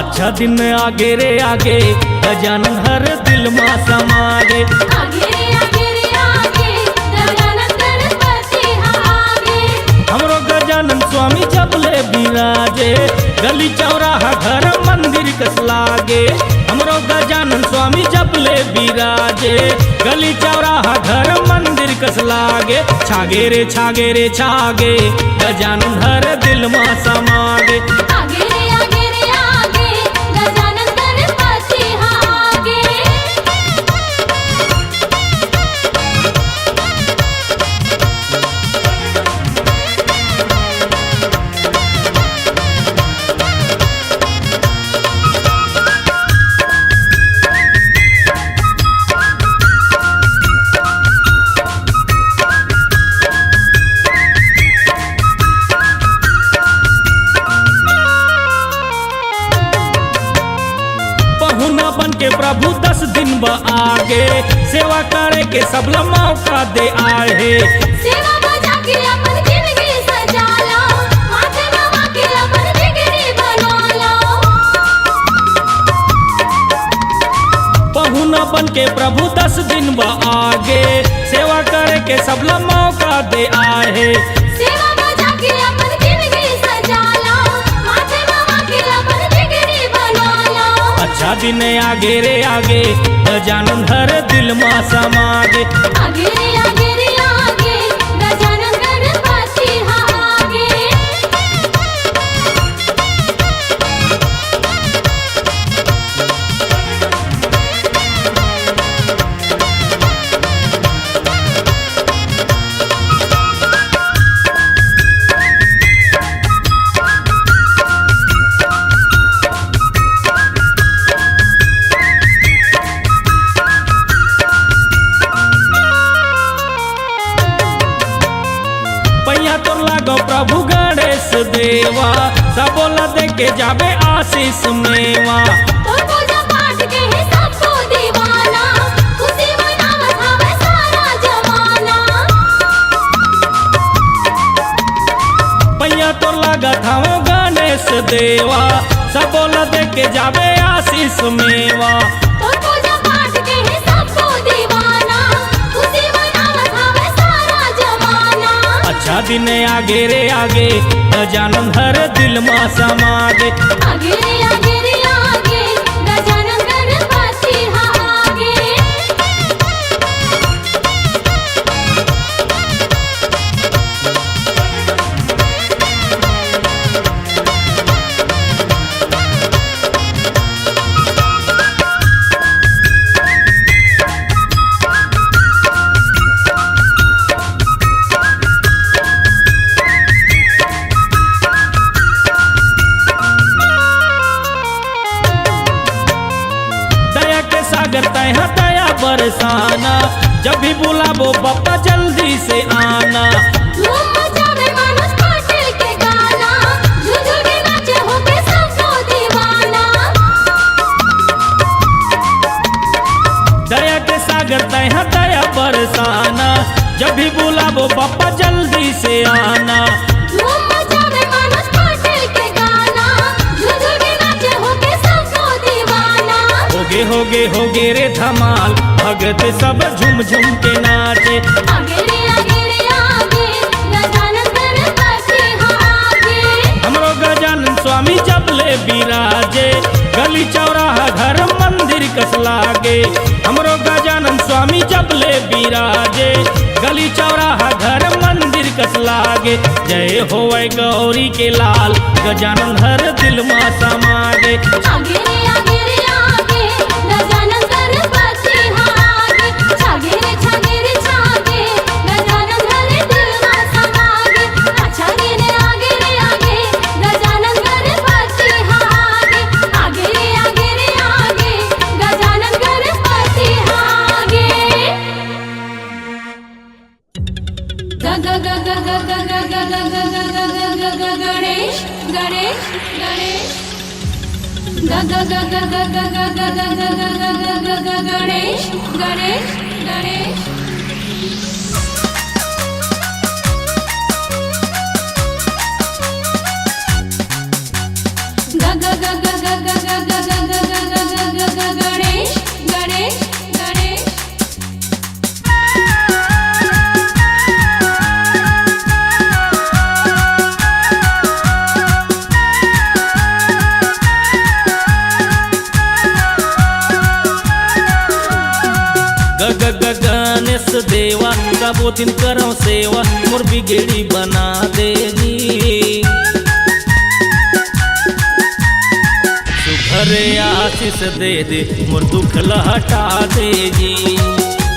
अच्छा दिन आगे रे आगे गजानन हर दिल माँ समागे। आगे रे आगे गजानन गणपति आगे। हमरो गजानन स्वामी जबले बिराजे गली चौराहा घर मंदिर कस लागे। हमरो गजानन स्वामी जबले बिराजे गली चौराहा घर मंदिर कस लागे। छागे रे छागे रे छागे गजानन हर दिल माँ समागे। आगे रे आगे गजानन गणपति आगे। पहुना बन के प्रभु 10 दिन ब आगे सेवा करे के सबला मौका दे आए। सेवा बजा के अपन जिंदगी सजाला माथे नवा के अपन बिगड़ी बनाला। पहुना बन के प्रभु 10 दिन ब आगे सेवा करे के सबला मौका दे आए। सेवा बजा के अपन जिंदगी सजाला माथे नवा के अपन बिगड़ी बनाला। अच्छा दिन आगे रे आगे गजानन हर दिल माँ समागे। आगे रे आगे गजानन गणपति आगे। पैया तो लागो प्रभु गणेश देवा सबोला दे के जाबे आशीष मेवा। तो पूजा पाठ के है सबको दीवाना खुशी मनावत हवे सारा जमाना। पैया तो लागत हम गणेश देवा सबोला दे के जाबे आशीष मेवा। तो पूजा पाठ के है सबको दीवाना खुशी मनावत हवे सारा जमाना। अच्छा दिन आगे रे आगे गजानन हर दिल माँ समागे। आगे रे आगे गजानन गणपति आगे। दया के सागर तय दया बरसाना जब भी बुलाबो पप्पा जल्दी से आना। धूम मचावे मानस पाटिल के गाना झूझू के नाचे होके सबको दीवाना। दया के सागर तय दया बरसाना जब भी बुलाबो पप्पा जल्दी से आना। धूम मचावे मानस पाटिल के गाना झूझू के नाचे होके सबको दीवाना। होगे रे धमाल भगत सब झूम झूम के नाचे। आगे रे आगे गजानन गणपति आगे। हमरो गजानन स्वामी जबले बिराजे गली चौराहा घर मंदिर कस लागे। हमरो गजानन स्वामी जबले बिराजे गली चौराहा घर मंदिर कस लागे। जय होवे गौरी के लाल गजानन हर दिल माँ समागे। आगे रे आगे गजानन गणपति आगे। छागे रे छागे गजानन हर दिल माँ समागे। छागे रे आगे गजानन गणपति आगे। आगे रे गजानन गणपति आगे। ग ग ग ग ग ग ग ग ग ग ग ग गणेश गणेश गणेश। ग ग ग ग ग ग ग ग ग ग ग ग ग गणेश गणेश गणेश। ग ग ग ग ग ग ग दिन करो सेवा मोर बिगड़ी बना दे जी। सुखरे आशीष दे दे मोर दुख हटा दे जी।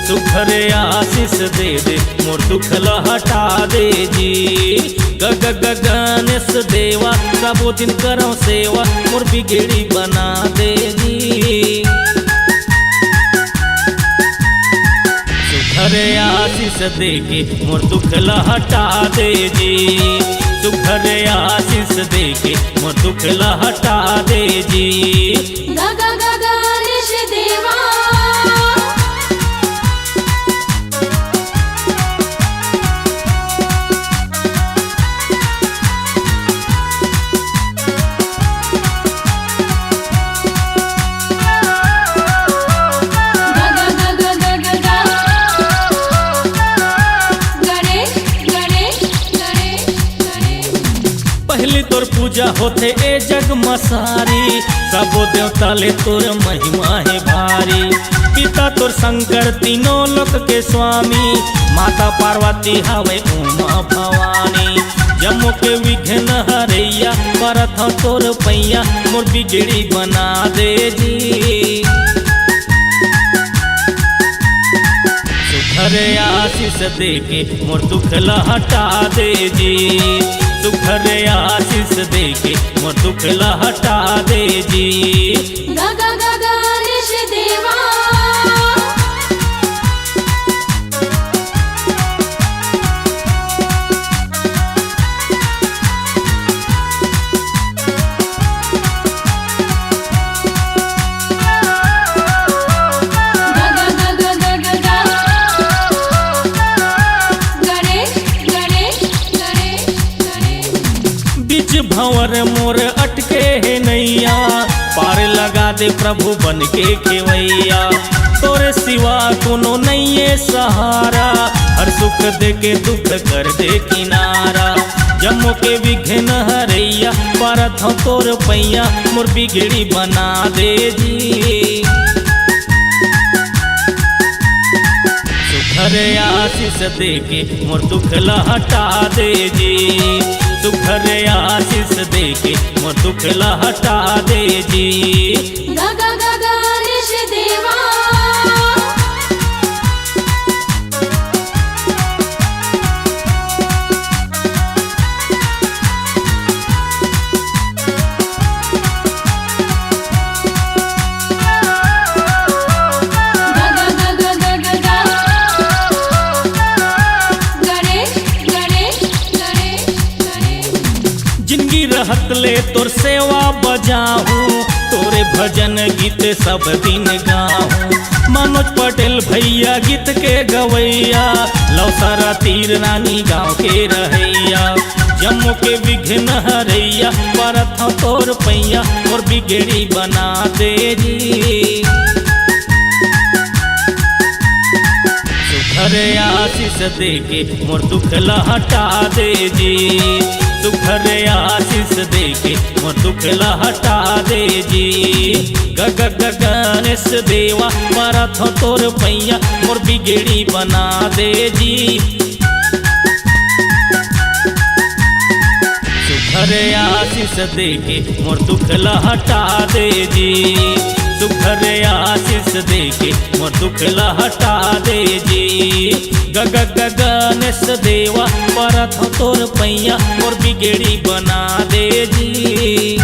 सुखरे आशीष दे दे मोर दुख हटा दे जी। गणेश देवा सबो दिन करो सेवा मोर बिगड़ी बना दे जी। सुखरे आशीष दे के मोर दुख हटा दे जी। सुखरे आशीष दे के मोर दुख हटा दे जी। गणेश देवा पहली तोर पूजा होते ए जग मसारी सबो देवता ले तोर महिमा है भारी। पिता तोर शंकर तीनों लोक के स्वामी माता पार्वती हवे उमा भवानी। जम्मू के विघ्न हरैया परत तोर पैया मोर बिगड़ी बना दे जी। सुखरे आशीष दे के मोर दुख हटा दे जी। सुखरे आशीष दे के मोर दुख हटा दे जी। गणेश देवा भंवर मोर अटके है नैया पार लगा दे प्रभु बन के खेवैया। तोरे सिवा कोनो नहीं सहारा हर सुख दे के दुख कर दे किनारा। जम्मू के विघ्न हरैया परत तोर पैया मोर बिगड़ी बना दे जी। सुखरे आशीष दे के मोर दुख हटा दे जी। सुखरे आशीष दे के मोर दुख हटा दे जी। गणेश देवा रहत ले तोर सेवा बजाऊं तोरे भजन गीत सब दिन गाऊं। मनोज पटेल भैया गीत के गवैया लौसारा तीर रानी गाँव के रहैया। जम्मू के विघ्न हरैया परत तोर पैया मोर बिगड़ी बना दे जी। सुखरे आशीष दे के मोर दुख हटा दे जी। सुखरे आशीष दे के मोर दुख हटा दे जी। गणेश देवा परत तोर पैया मोर बिगड़ी बना दे जी। सुखरे आशीष दे के मोर दुख हटा दे जी। सुखरे आशीष दे के मोर दुख हटा दे जी। गणेश देवा परत तोर पैया मोर बिगड़ी बना दे जी।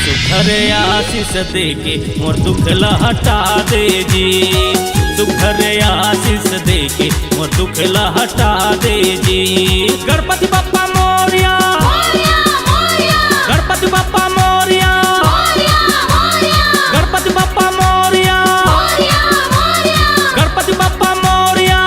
सुखरे आशीष दे के मोर दुख हटा दे जी। सुखरे आशीष दे के मोर दुख हटा दे जी। गणपति बप्पा मोरया गणपति बप्पा मोरया गणपति बप्पा मोरया गणपति बप्पा मोरया।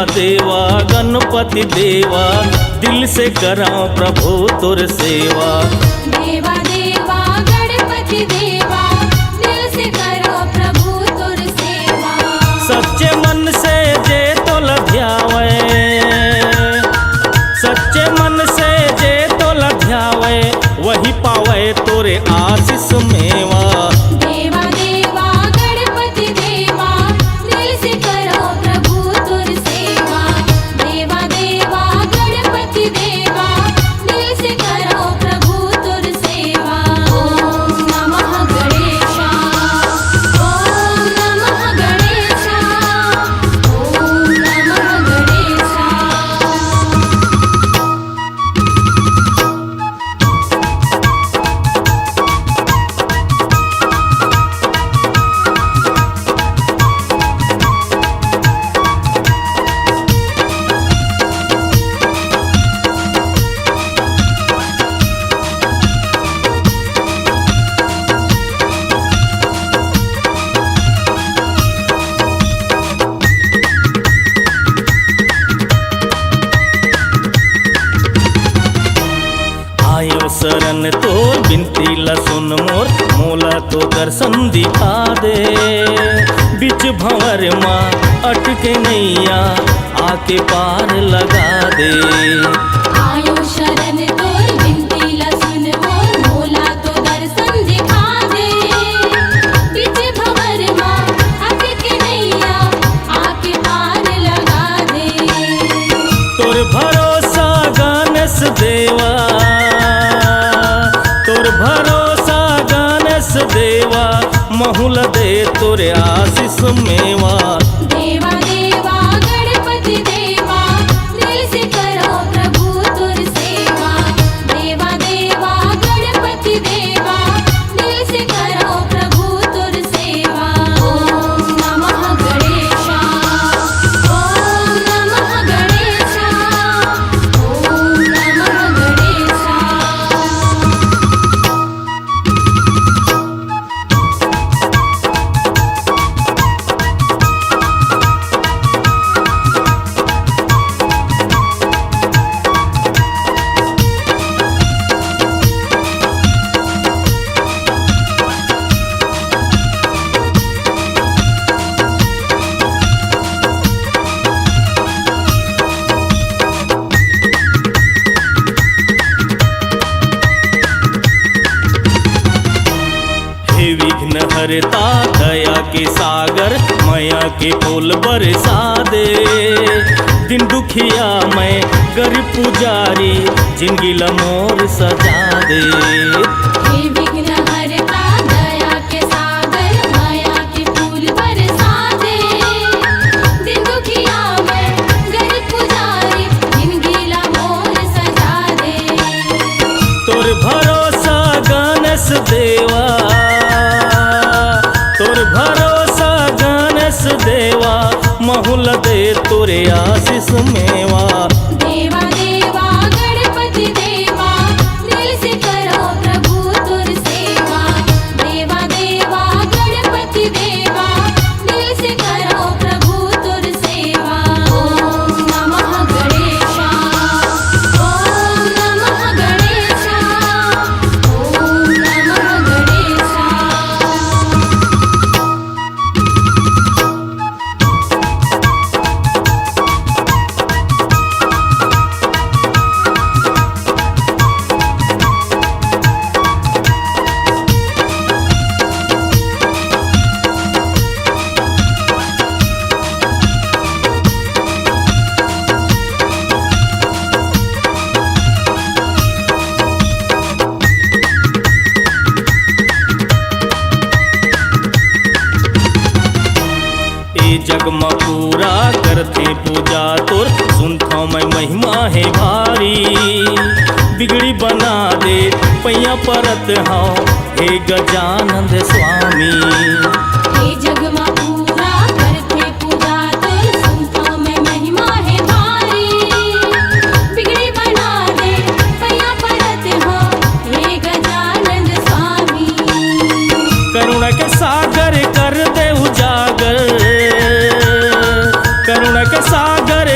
देवा गणपति देवा, दिल से कराओ प्रभु तुर सेवा। देवा देवा गणपति देवा, दिल से करो प्रभु तुर सेवा। सच्चे मन से जे तो लध्यावे, सच्चे मन से जे तो लध्यावे, वही पावे तोरे आशीष मेवा। देवा देवा गणपति देवा, दिल से करो प्रभु तुर सेवा। देवा देवा गणपति देवा, दिल से करो प्रभु तुर सेवा। ओम नमः गणेशाय, ओम नमः गणेशाय, ओम नमः गणेशाय। आयो शरण तो बिनती ला सुन मोर, मोला तो दर्शन दिखा दे। बिच भंवर माँ अटके नैया, आके पार लगा दे। आयो शरण तोर बिनती ला सुन मोर, मोला तो दर्शन दिखा दे। बिच भंवर माँ अटके नैया, आके पार लगा दे। तोर भरोसा गणेश देवा, तोर भरोसा गणेश देवा, महुल दे तोरे आशीष मेवा। देवा देवा गणपति देवा, दिल से करो प्रभु तुर सेवा। देवा देवा गणपति देवा, दिल से करो प्रभु तुर सेवा। ओम नमः गणेशाय, ओम नमः गणेशाय, ओम नमः गणेशाय। हे विघ्न हरता दया के सागर, माया के फूल बरसा दे। दिन दुखिया मैं गरीब पुजारी, जिंदगी ला मोर सजा दे। हे विघ्न हरता दया के सागर, माया के फूल बरसा दे। दिन दुखिया मैं गरीब पुजारी, जिंदगी ला मोर सजा दे। तोर भरोसा गणेश देवा, तोर भरोसा गणेश देवा, महुल दे तोरे आशीष मेवा। देवा देवा गणपति देवा, दिल से करो प्रभु तुर सेवा। देवा देवा गणपति देवा, दिल से करो प्रभु तुर सेवा। ओम नमः गणेशाय, ओम नमः गणेशाय, ओम नमः गणेशाय। जग में पूरा करते पूजा तोर, सुनता मैं महिमा है भारी। बिगड़ी बना दे पैया परत हाँ, हे गजानंद स्वामी। हे जग मा पूरा करते पूजा तोर, सुनता मैं महिमा है भारी। बिगड़ी बना दे पैया परत हो, हे गजानंद स्वामी। करुणा के सागर कर दे उजागर, करुणा के सागर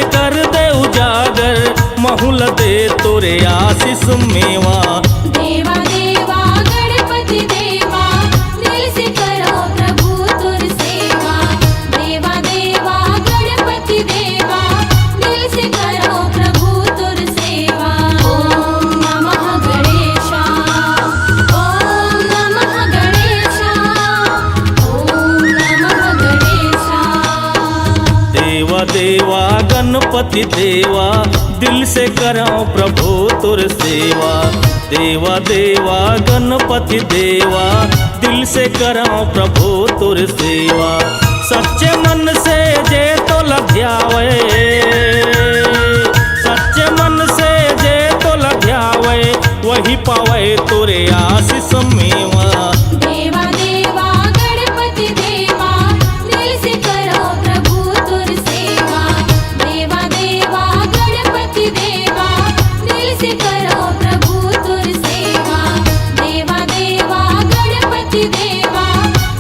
दे तोरे आशीष मेवा। देवा देवा गणपति देवा दिल से करो प्रभु तुर सेवा। देवा देवा गणपति देवा दिल से करो प्रभु तुर सेवा। ओम नमः गणेशाय ओम नमः गणेशाय ओम नमः गणेशाय। देवा देवा गणपति देवा दिल से करो प्रभु तुर सेवा। देवा देवा गणपति देवा दिल से करो प्रभु तुर सेवा। सच्चे मन से जे तो लध्यावे, सच्चे मन से जे तो लध्यावे वही पावे तोरे आशीष मेवा। देवा देवा गणपति देवा दिल से करो प्रभु तुर सेवा। देवा देवा गणपति देवा दिल से करो प्रभु तुर सेवा। देवा देवा गणपति देवा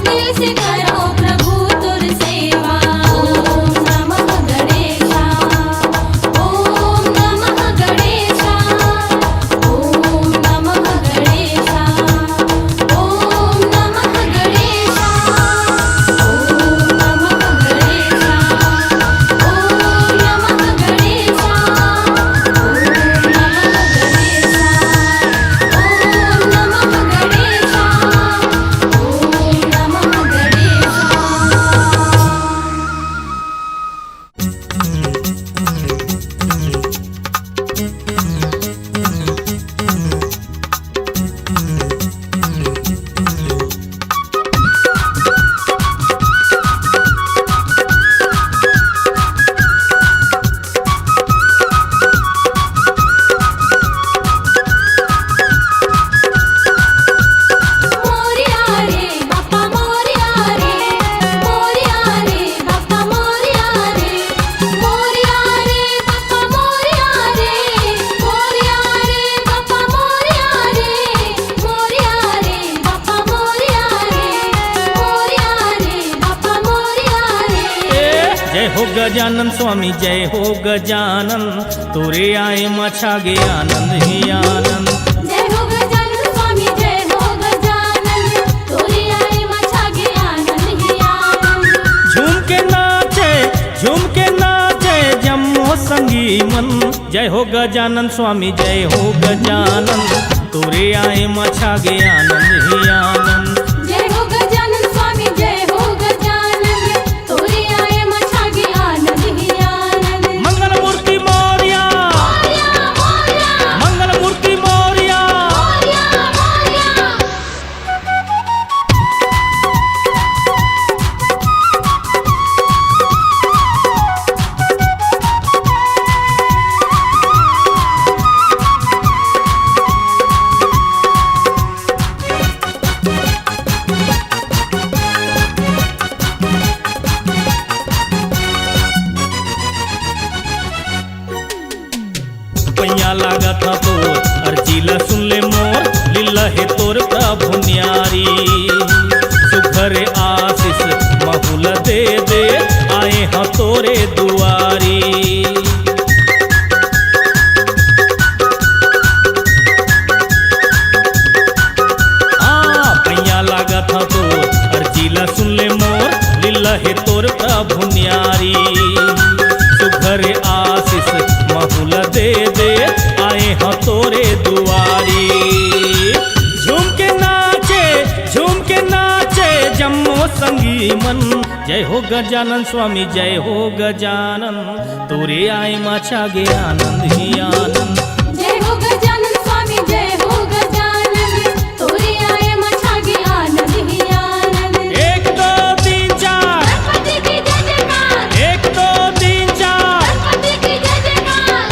दिल से करो प्रभु तुर सेवा। ओम नमः गणेशाय ओम नमः गणेशाय ओम नमः गणेशाय ओम नमः गणेशाय ओम नमः गणेशाय ओम नमः गणेशाय ओम नमः गणेशाय ओम नमः मोरया रे बाप्पा मोरया रे मोरया रे बाप्पा मोरया रे मोरया रे बाप्पा मोरया रे मोरया रे बाप्पा मोरया रे मोरया रे बाप्पा मोरया रे मोरया रे बाप्पा मोरया रे। जय हो गजानन स्वामी जय हो गजानन तोरे आए मछागे आनंद ही आनंद। जय हो गजानन स्वामी जय हो गजानन तोरे आए मछागे आनंद ही आनंद। झूम के नाचे जम्मो संगी मन। जय हो गजानन स्वामी जय हो गजानन तोरे आए मछागे आनंद ही आनंद। जय हो गजानन स्वामी जय हो गजानन तोरे आए मछागे आनंद ही आनंद। मंगल मूर्ति मोरिया मोरया मोरया मंगल मूर्ति मोरिया। मोरया मोरया। पैया लागा था तोर अर्जीला सुन ले मोर लीला है तोर प्रभु न्यारी। सुघर आशीष महुल दे दे आए हाँ तोरे दुआरी। पैया लागा था तोर अर्जीला सुन ले मोर लीला है तोर प्रभु न्यारी। सुघर आशीष महुल दे दे आए हाँ तोरे दुआरी। झूम के नाचे जम्मो संगी मन। जय हो गजानन स्वामी जय हो गजानन तोरे आए मछागे आनंद ही आनंद। जय हो गजानन स्वामी जय हो गजानन तोरे आए मछागे आनंद ही आनंद। 1 2 3 4 गणपति की जय जयकार 1 2 3 4। गणपति की जय जयकार।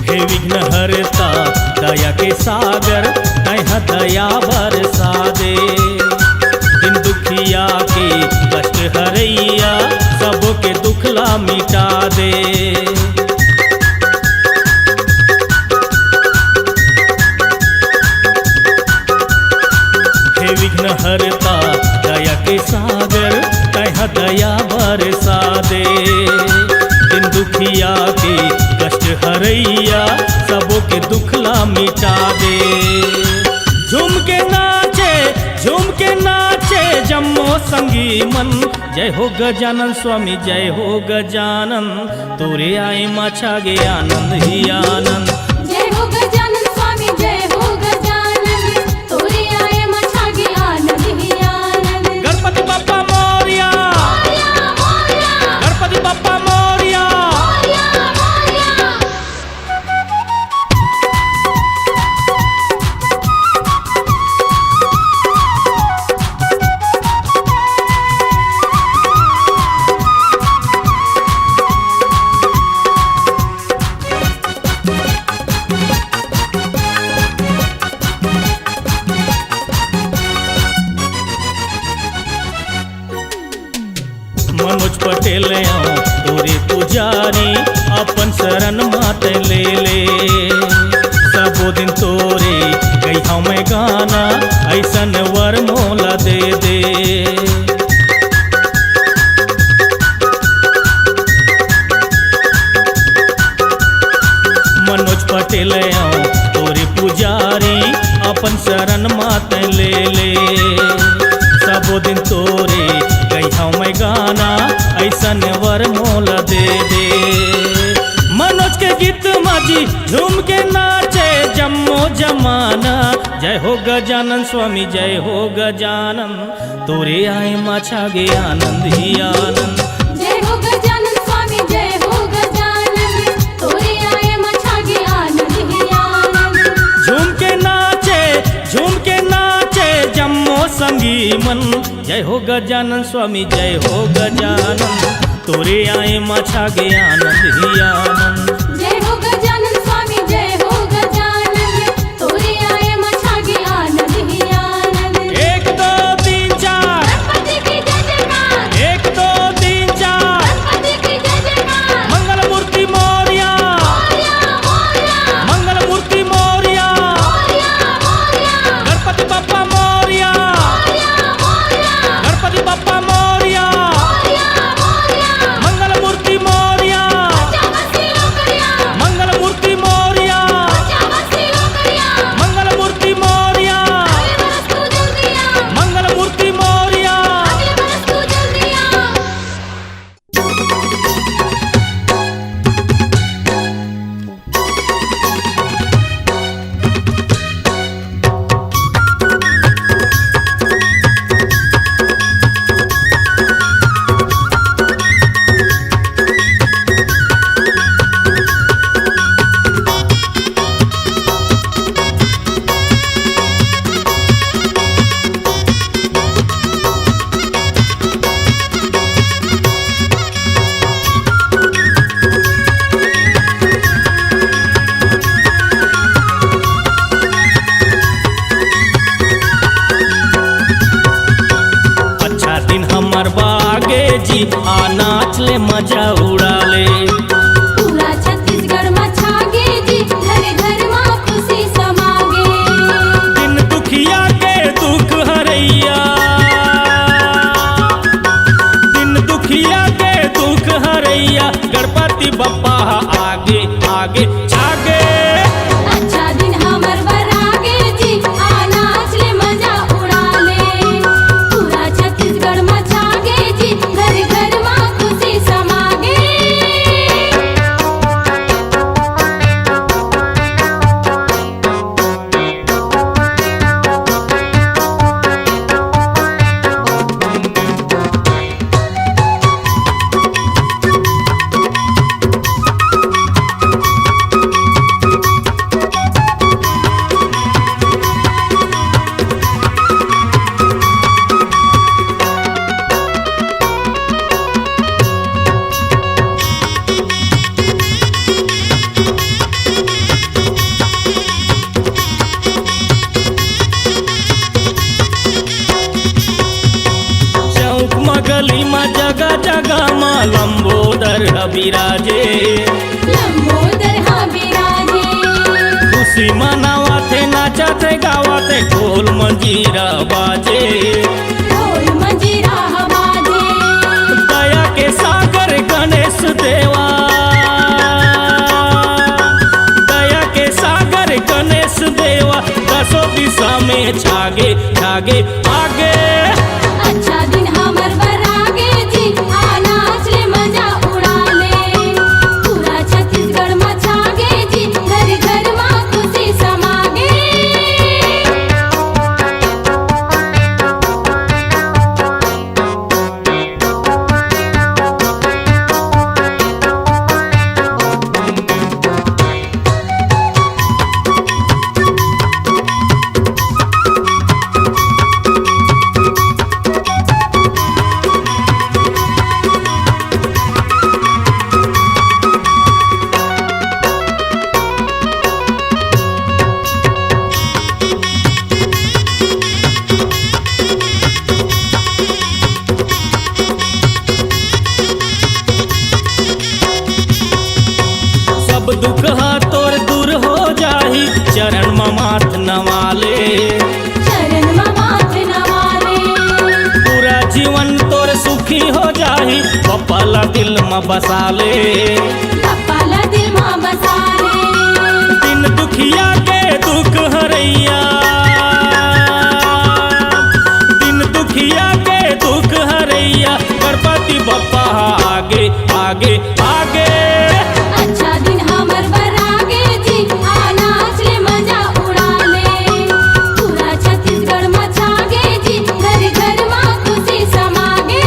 हे विघ्न हरता दया के सागर तैहा दया बरसा दे। दिन दुखिया के कष्ट हरैया सबों के दुखला मिटा दे। हे विघ्न हरता दया के सागर तैहा दया बरसा दे। दिन दुखिया के कष्ट हरैया सबों के दुखला मिटा दे। झूम के नाचे जम्मो संगी मन। जय हो गजानन स्वामी जय हो गजानन, तोरे आए माछा गे आनंद ही आनंद। जय हो गजानन स्वामी जय हो गजानन, तोरे आए मछा गे आनंद ही आनंद। गणपति बप्पा मोरया, गणपति बप्पा मोरया। मनोज पटेल आओ तोरे पुजारी, अपन शरण माते ले ले। सबो दिन तोरे गई हमें गाना, ऐसन वर मोला दे दे। मनोज पटेल आओ तोरे पुजारी, अपन शरण माते ले ले। सबो दिन तोरे गई हमें गाना, ऐसन वर मोला दे दे। मनोज के गीत माजी झूम के नाचे जम्मो जमाना। जय हो गजानन स्वामी जय हो गजानन, तोरे आए माछा गे आनंद ही आनंद। जय हो गजानन स्वामी जय हो गजानन, तोरे आए मछा गे आनंद ही आनंद। झूम के नाचे जम्मो संगी मन। जय हो गजानन स्वामी जय हो गजानन, तोरे आए माछा गे आनंद ही आनंद। जय हो गजानन स्वामी जय हो गजानन, तोरे आए मछा गे आनंद ही आनंद। 1 2 3 4 गणपति की जय जयकार, 1 2 3 4 गणपति की जय जयकार। मंगल मूर्ति मोरया, मंगल मूर्ति मोरया। गणपति बप्पा मोरया, गणपति बप्पा मोरया। मंगल मूर्ति मोरया, मंगल मूर्ति मोरया, मंगल मूर्ति मोरया, मंगल मूर्ति मोरया। अच्छा दिन हमर बागे जी आ नाच ले मजा उड़ा ले। पूरा छत्तीसगढ़ मछा गे जी, घर घर माँ खुशी समागे। दिन दुखिया के दुख हरैया, दिन दुखिया के दुख हरैया। गणपति बप्पा आगे आगे छागे। अच्छा दिन हमर बरागे जी, आ नाच ले मजा उड़ा ले। पूरा छत्तीसगढ़ मछा गे जी, घर घर माँ खुशी समागे। बिराजे लंबोदर हा बिराजे खुशी मनावाते नाचाते गावाते ढोल मंजीरा बाजे ढोल मंजीरा हा बाजे दया के सागर गणेश देवा दया के सागर गणेश देवा दसों दिशा में छागे छागे आगे अच्छा दिन हमर बरागे जी आ नाच ले मजा उड़ा ले पूरा छत्तीसगढ़ मचागे जी घर घर माँ खुशी समागे सब दुख हा तोर दूर हो जाही चरण ममाथ नवाले चरण माथ नवाले पूरा जीवन तोर सुखी हो जाही पप्पला दिल में बसाले पप्पाला दिल माँ बसाले दिन दुखिया के दुख हरैया दिन दुखिया के दुख हरैया गणपति बप्पा आगे आगे आगे अच्छा दिन हमर बरागे जी आ नाच ले मजा उड़ा ले पूरा छत्तीसगढ़ मचागे जी घर घर माँ खुशी समागे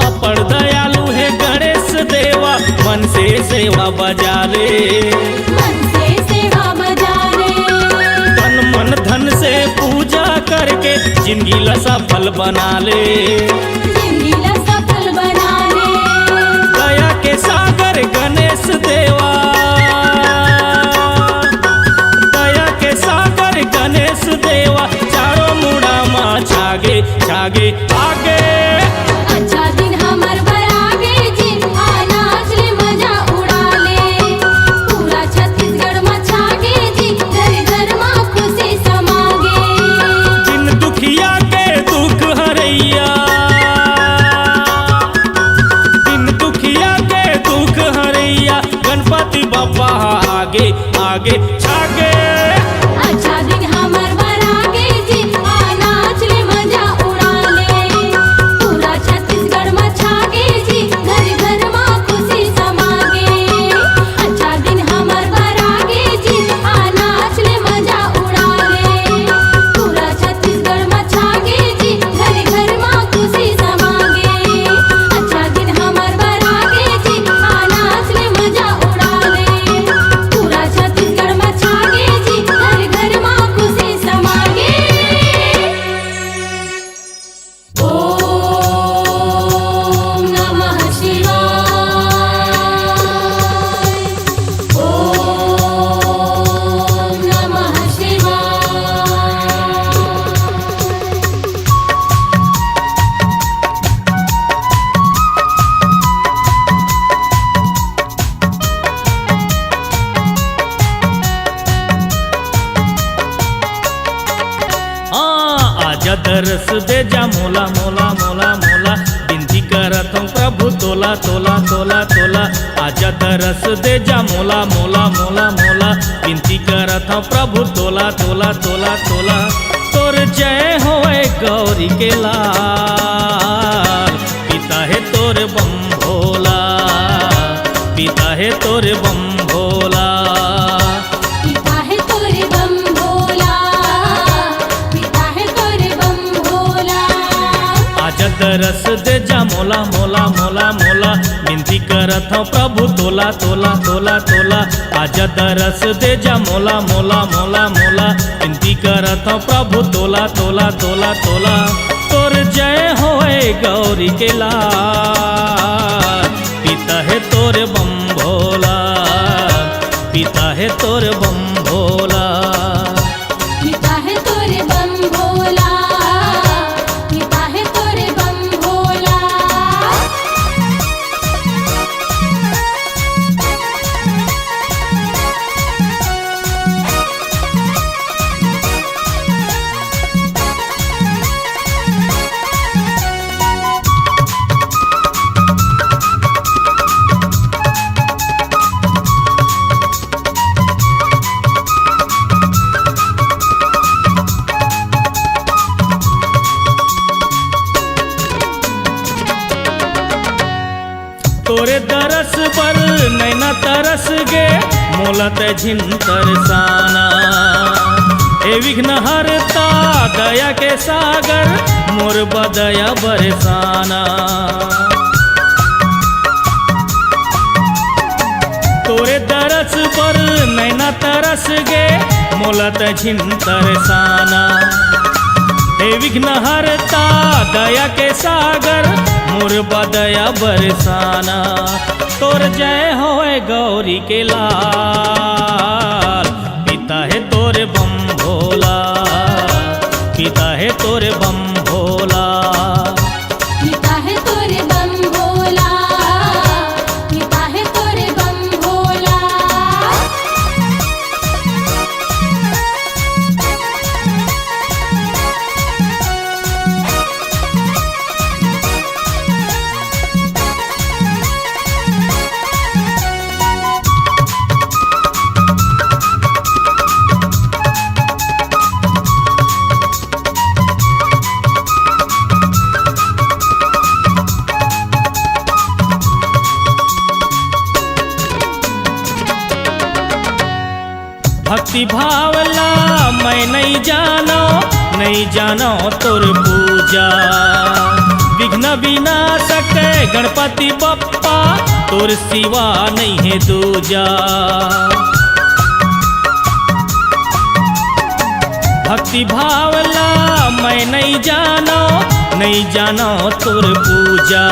अपर दयालु है गणेश देवा मन से सेवा बजा ले मन से सेवा बजा ले तन मन धन से पूजा करके जिंदगी ला सफल बना ले जिंदगी ला सफल बना ले दया के सागर गणेश देवा दया के सागर गणेश देवा चारों मुड़ा माँ छागे छागे आगे अच्छा दिन हमर बरागे जी आ नाच ले मजा उड़ा ले पूरा छत्तीसगढ़ मचागे जी घर घर माँ खुशी समागे दिन दुखिया के दुख हरैया दिन दुखिया के दुख हरैया गणपति बप्पा आगे आगे छागे अच्छा दिन हमर बरागे जी आ नाच ले मजा उड़ा ले पूरा छत्तीसगढ़ मचागे जी घर घर माँ खुशी समागे अच्छा दिन हमर बरागे जी आ नाच ले मजा उड़ा ले पूरा छत्तीसगढ़ मचागे जी घर घर माँ खुशी समागे अच्छा दिन हमर बरागे जी आ नाच ले मजा उड़ा ले पूरा छत्तीसगढ़ मचागे जी घर घर माँ खुशी समागे ओम नमः शिवाय ओम नमः शिवाय आजा दरस दे जा मोला मोला मोला मोला बिनती करत हूँ प्रभु तोला तोला तोला तोला आजा दरस दे जा मोला मोला मोला मोला बिनती करत हूँ प्रभु तोला तोला तोला तोला तोर जय होए गौरी के लाल पिता है तोर बम भोला पिता है तोर बम भोला पिता है दरस दे जा मोला मोला मोला मोला, विनती करत हूँ प्रभु तोला तोला तोला तोला। आजा दरस दे जा मोला मोला मोला मोला, विनती करत हूँ प्रभु तोला तोला तोला तोला। तोर जय होए गौरी के लाल, पिता है तोर बम भोला, पिता है तोर बम भोला। पिता है तोरे बम भोला, पिता है तोरे बम भोला। तोरे दरस पर नैना तरस गे, मोला ते झिन तरसाना। हे विघ्न हरता दया के सागर, मोर बदया बरसाना। तोरे दरस पर नैना तरस गे, मोला ते झिन तरसाना। हे विघ्न हरता दया के सागर, मोर बदया बरसाना। तोर जय होए गौरी के लाल, पिता है तोरे बम भोला, पिता है तोरे बम भोला। पिता है तोरे बम भोला, पिता है तोरे बम भोला। भक्ति भावला मैं नहीं जानो तोर पूजा। विघ्न विनाशक गणपति बप्पा, तोर सिवा नहीं है दूजा। भक्ति भावला मैं नहीं जानो तोर पूजा।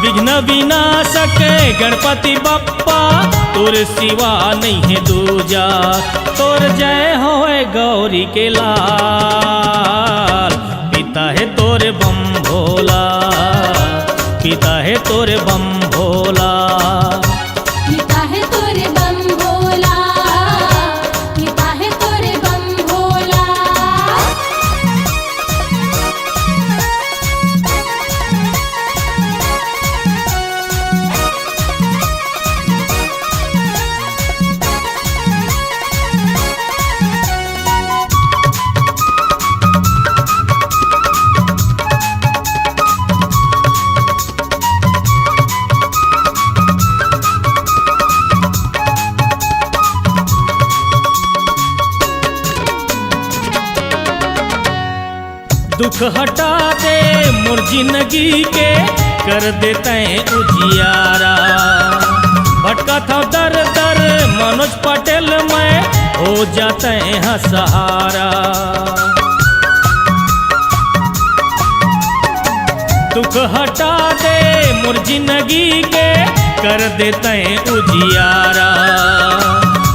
विघ्न विनाशक गणपति बप्पा, तोर सिवा नहीं है दूजा। तोर जय होए गौरी के लाल, पिता है तोरे बम भोला, पिता है तोरे बम भोला। पिता है तोरे बम भोला, पिता है तोरे बम भोला। दुख हटा दे मोर जिंदगी के, कर देते उजियारा। भटका था दर दर मनोज पटेल में, हो जाते हैं सहारा। दुख हटा दे मोर जिंदगी के, कर देते उजियारा।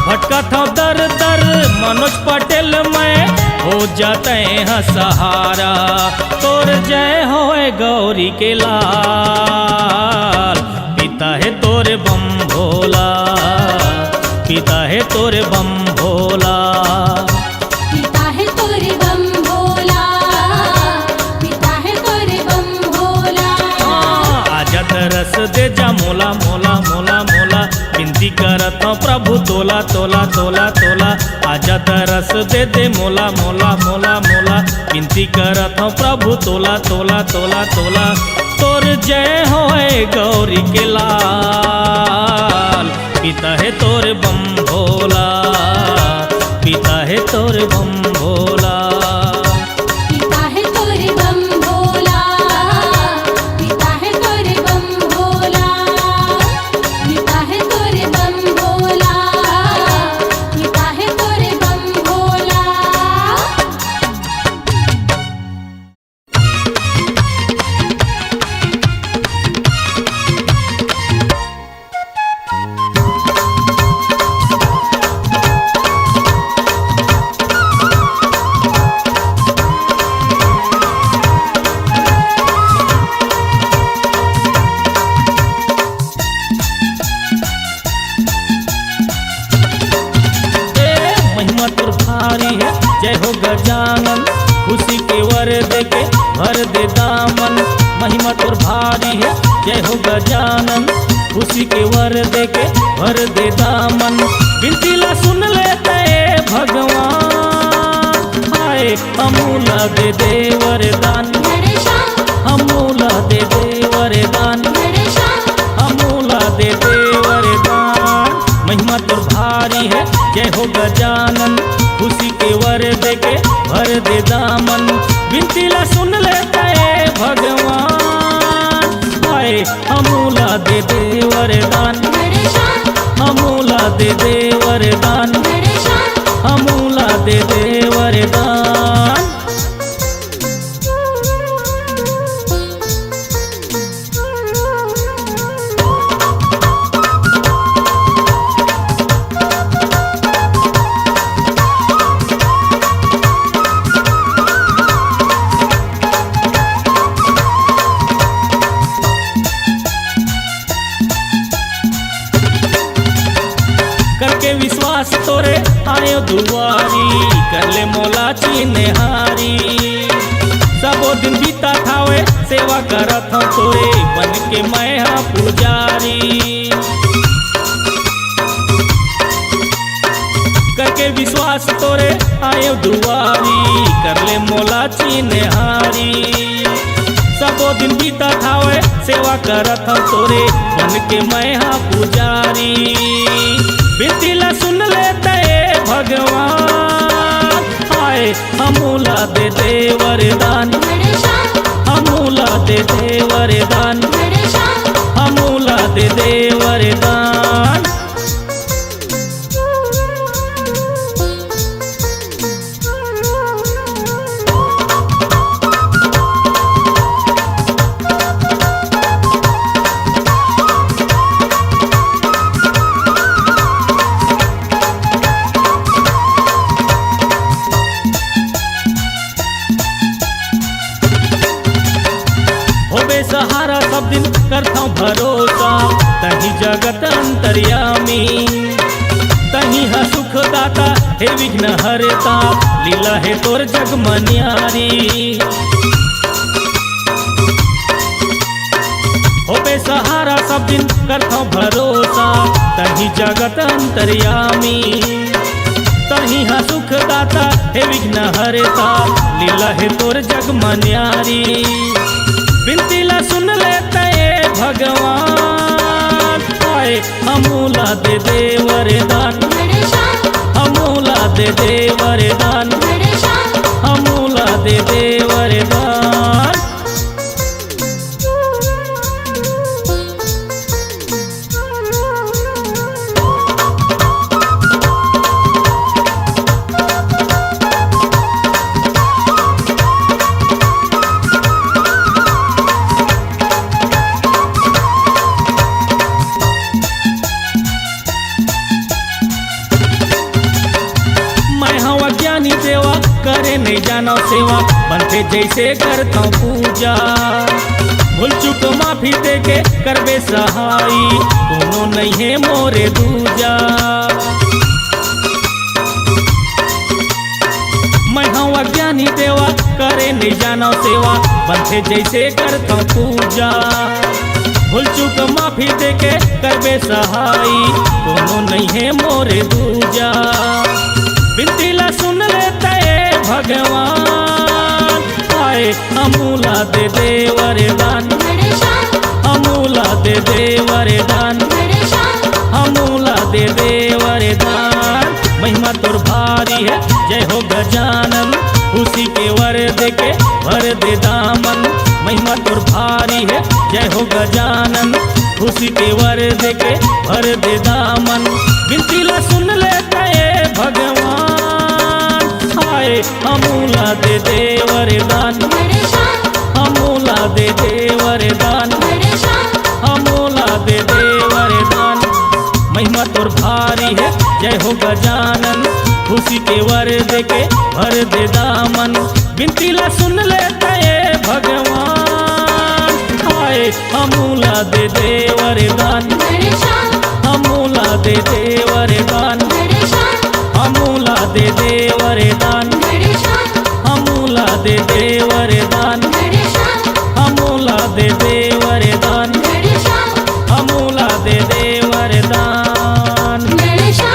भटका था दर दर मनोज पटेल में, हो जाते हैं सहारा। तोर जय होए गौरी के लाल, पिता है तोरे बम भोला, पिता है तोरे बम भोला। पिता है तोरे बम भोला, पिता है तोरे बम भोला। आजा दरस दे जा मोला मोला मोला मोला, विनती करत हूँ प्रभु तोला तोला तोला तोला। आजा दरस दे मोला मोला मोला मोला, विनती करत हूँ प्रभु तोला तोला तोला तोला। तोर जय होए गौरी के लाल, पिता है तोरे बम भोला, पिता है तोरे बम भोला। पिता है तोरे बम भोला, गजानन खुशी के वर दे के भर दे दामन। महिमा तोर भारी है जय हो गजानन खुशी के वर दे के भर दे दामन। बिनती ला सुन लेते भगवान हाय अमूला दे दे वरदान। गणेशा अमूला दे दे वरदान गणेशा अमूला दे दे वरदान। महिमा तोर भारी है जय हो गजानन खुशी के वर दे के भर दे दामन। बिनती ला सुन लेते भगवान हाय अमूला दे दे वरदान। गणेशा अमूला दे दे वरदान गणेशा अमूला दे दे वरदान। करके विश्वास तोरे आयो दुआरी कर ले मौला चिन्हारी। सबो दिन बीता थावे सेवा करत हूँ तोरे बन के मैं हाँ पुजारी। करके विश्वास तोरे आयो दुआरी कर ले मौला चिन्हारी। सबो दिन बीता थावे सेवा करत हूँ तोरे बन के मैं हाँ पुजारी। बिनती ला सुन लेते भगवान हाय अमूला दे दे वरदान। गणेशा अमूला दे दे वरदान गणेशा अमूला दे दे वरदान। होबे सहारा सब दिन करता भरोसा तही जगत अंतर्यामी। तही है सुख दाता हे विघ्न हरता लीला है तोर जग मनियारी। होबे सहारा सब दिन करता भरोसा तही जगत अंतर्यामी। तही है सुख दाता हे विघ्न हरता लीला है तोर जग मनियारी। बिनती ला सुन लेते भगवान हाय अमूला दे दे वरदान। गणेशा अमूला दे दे वरदान गणेशा अमूला दे दे वरदान। ज्ञानी देवा करे नहीं जानो सेवा बनते जैसे करता पूजा। भूल चुक माफी दे के करबे सहाई कोनो नहीं है मोरे दूजा। मैं हाँ अज्ञानी देवा करे नहीं जानो सेवा बनते जैसे करता पूजा। भूल चुक माफी दे के करबे सहाई कोनो नहीं है मोरे दूजा। बिनती ला सुन लेते भगवान हाय अमूला दे दे वरदान। गणेशा अमूला दे दे वरदान गणेशा अमूला दे दे वरदान। महिमा तोर भारी है जय हो गजानन खुशी के वर दे के भर दे दामन। महिमा तोर भारी है जय हो गजानन खुशी के वर दे के भर दे दामन। बिनती ला सुन लेते भगवान हाय अमूला दे दे वरदान। गणेशा अमूला दे दे वरदान गणेशा अमूला दे दे वरदान। महिमा तोर भारी है जय हो गजानन खुशी के वर दे के भर दे दामन। बिनती ला सुन लेते भगवान हाय अमूला दे दे वरदान। गणेशा अमूला दे दे वरदान गणेशा अमूला दे दे वरदान गणेशा अमूला दे दे वरदान, गणेशा अमोला दे दे वरदान, गणेशा अमोला दे दे वरदान। गणेशा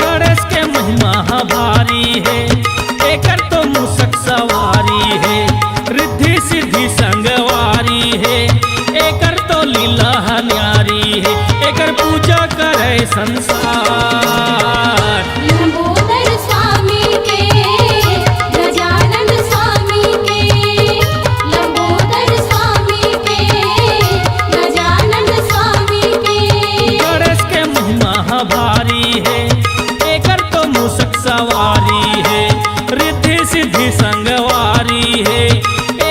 गणेश के महिमा भारी है, एकर तो मूसक सवारी है, रिद्धि सिद्धि संगवारी है, एकर तो लीला न्यारी है, एकर पूजा करे संसार। लंबोदर स्वामी के गजानन स्वामी के, लंबोदर स्वामी के गजानन स्वामी के। गणेश के महिमा भारी है, एकर तो मूसक सवारी है, रिद्धि सिद्धि संगवारी है,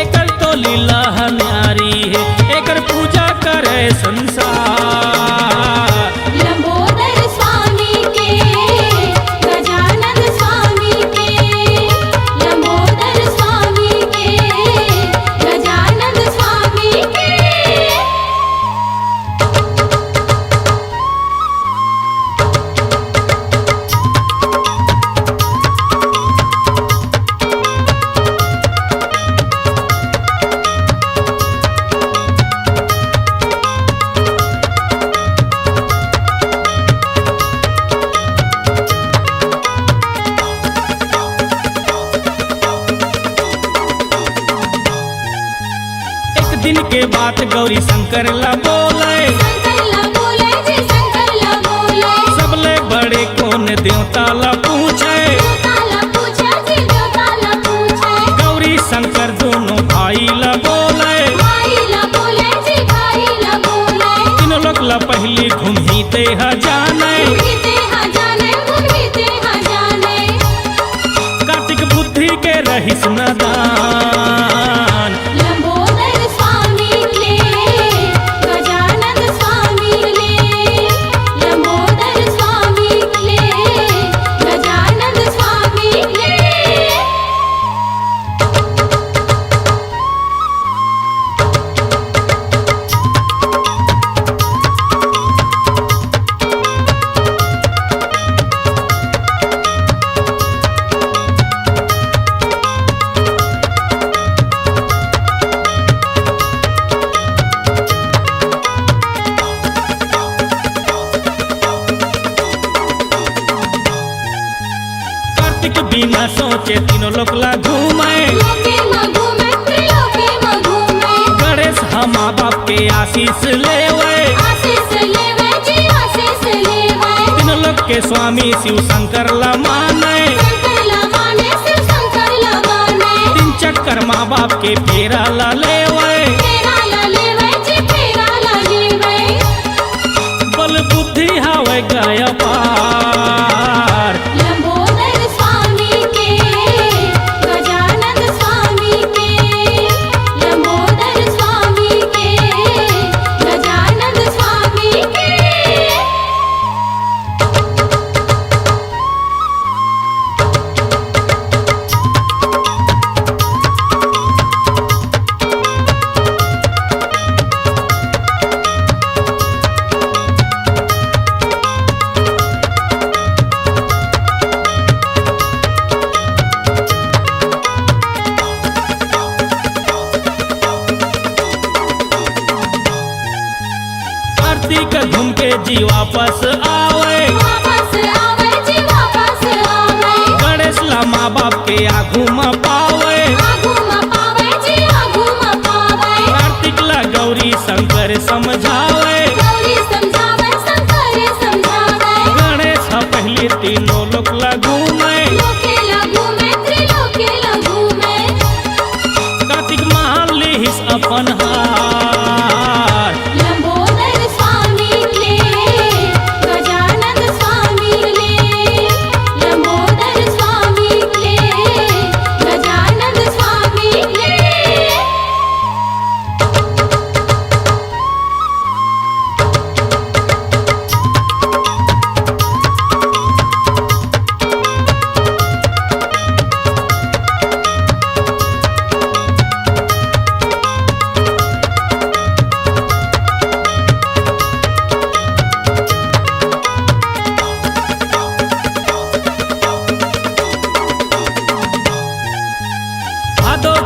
एकर तो लीला न्यारी है, एकर पूजा करे संसार। लंबोदर स्वामी के गजानन स्वामी के, लंबोदर स्वामी के गजानन स्वामी के। एक दिन के बात गौरी शंकर ला बोले, शंकर ला बोले जी, शंकर ला बोले। सबले बड़े कौन देवता ला पूछे, ताला पूछे जी, जो ताला पूछे। गौरी शंकर दोनों भाई ला बोले, भाई ला बोले जी, भाई ला बोले। तीनों लोग ला पहली घूमी ते जाने, घूमते हाँ जाने, घूमते हाँ जाने। कार्तिक बुद्धि के रहिस नदान। लंबोदर स्वामी ले गजानन स्वामी ले, लंबोदर स्वामी ले गजानन स्वामी ले। कार्तिक बिना सोचे तीनों लोग ला घूमे, लोके माँ घूमे, त्रिलोके माँ घूमे। गणेश हम माँ बाप के आशीष लेवे, आशीष लेवे जी, आशीष लेवे। तीनों लोग के स्वामी शिव शंकर ला माने, शंकर ला माने, शिव शंकर ला माने। तीन चक्कर माँ बाप के फेरा ला लेवे, फेरा ला लेवे जी, फेरा ला लेवे। बल बुद्धि हवे गय पार। लंबोदर स्वामी के गजानन स्वामी के, लंबोदर स्वामी के गजानन स्वामी के। कार्तिक घूम के जी वापस आवे, वापस आवे जी, वापस आवे। गणेश ला माँ बाप के आगू में पावे, आगू में पावे जी, आगू में पावे। कार्तिक ला गौरी शंकर समझावे, गौरी समझावे, शंकर समझावे। गणेश हा पहले तीनों लोग ला घूमे, लोके ला घूमे, त्रिलोके ला घूमे। कार्तिक मान लिहिस अपन हार। लंबोदर स्वामी ले गजानन स्वामी ले, लंबोदर स्वामी ले गजानन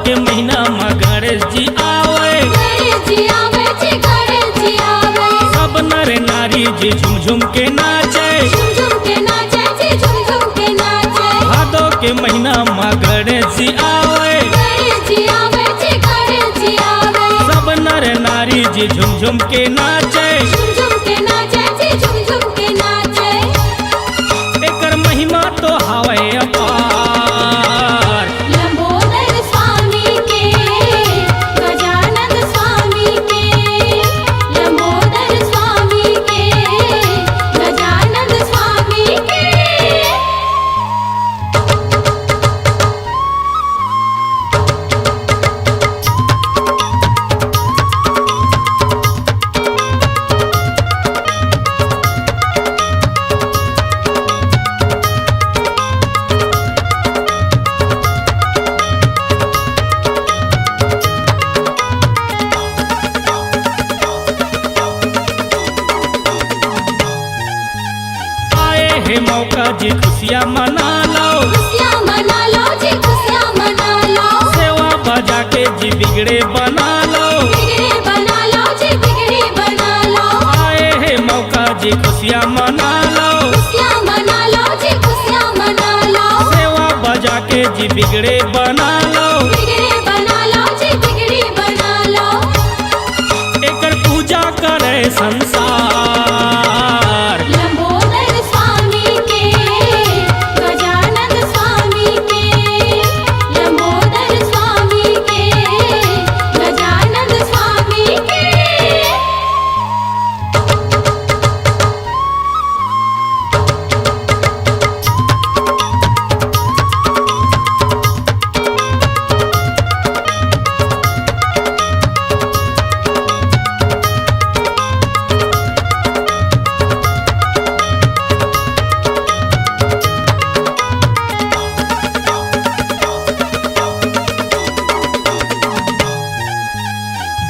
के महीना में गणेश जी आवे, गणेश जी आवे जी, गणेश जी आवे। सब नर नारी जी झुम झुम के नाचे, झुम झुम के नाचे जी, झुम झुम के नाचे। भादो के महीना में गणेश जी आवे, गणेश जी आवे जी, गणेश जी आवे। सब नर नारी जी झुम झुम के नाचे, झुम झुम के नाचे जी, झुम झुम के नाचे। एकर महिमा तो हवे अपार। लंबोदर स्वामी के, गजानन स्वामी के, लंबोदर स्वामी के, गजानन स्वामी के। आए है मौका जी खुशियाँ मना लो, खुशियाँ मना लो जी, खुशियाँ मना लो। सेवा बजा के जी बिगड़े बना लो। बिगड़ी बना लो जी, बिगड़ी बना लो। आए है मौका जी खुशियाँ मना लो, खुशियाँ मना लो जी, खुशियाँ मना लो। सेवा बजा के जी बिगड़े बना लो। बिगड़ी बना लो जी, बिगड़ी बना लो। एकर पूजा करे संसार। लंबोदर स्वामी के, गजानन स्वामी के, लंबोदर स्वामी के, गजानन स्वामी के।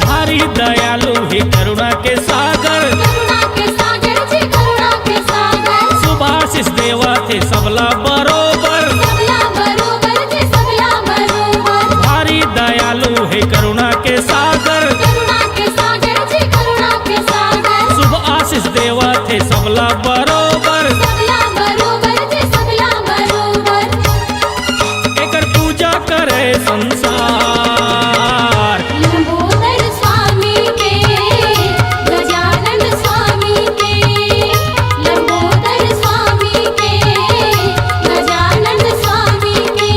भारी दयालु है करुणा के सागर, करुणा के सागर जी, करुणा के सागर। सुभाषिस देवा थे सबला बरोबर। सबला बरोबर जी, सबला बरोबर। भारी दयालु है करुणा के सागर, करुणा के सागर जी, करुणा के सागर। शुभ आशीष देवा थे सबला बरोबर। सबला बरोबर जी, सबला बरोबर। एकर पूजा करे संसार। लंबोदर स्वामी के, गजानन स्वामी के, लंबोदर स्वामी के, गजानन स्वामी के।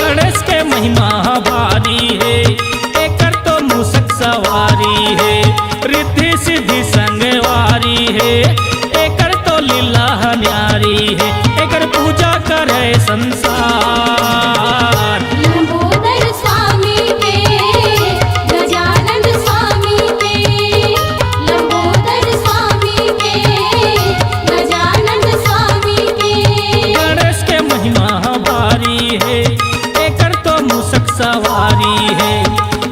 गणेश के महिमा भारी है, एकर तो मूसक सवारी है, रिद्धि सिद्धि संगवारी है, एकर तो लीला न्यारी है, एकर पूजा करे संसार। लंबोदर स्वामी के, गजानन स्वामी के, लंबोदर स्वामी के, गजानन स्वामी के। गणेश के महिमा भारी है, एकर तो मूसक सवारी है,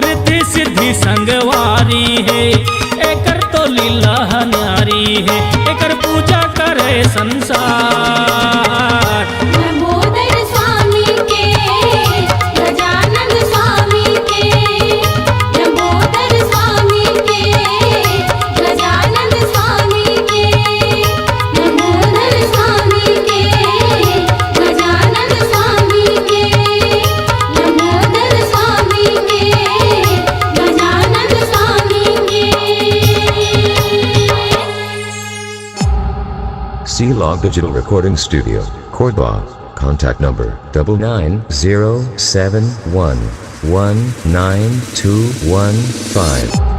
रिद्धि सिद्धि संगवारी है, एकर तो लीला न्यारी है, एकर पूजा करे संसार। लंबोदर स्वामी के, गजानन स्वामी के, लंबोदर स्वामी के, गजानन स्वामी के, लंबोदर स्वामी के, गजानन स्वामी के, लंबोदर स्वामी के, गजानन स्वामी के। C-Log Digital Recording Studio, Cordoba. Contact number 99071192115.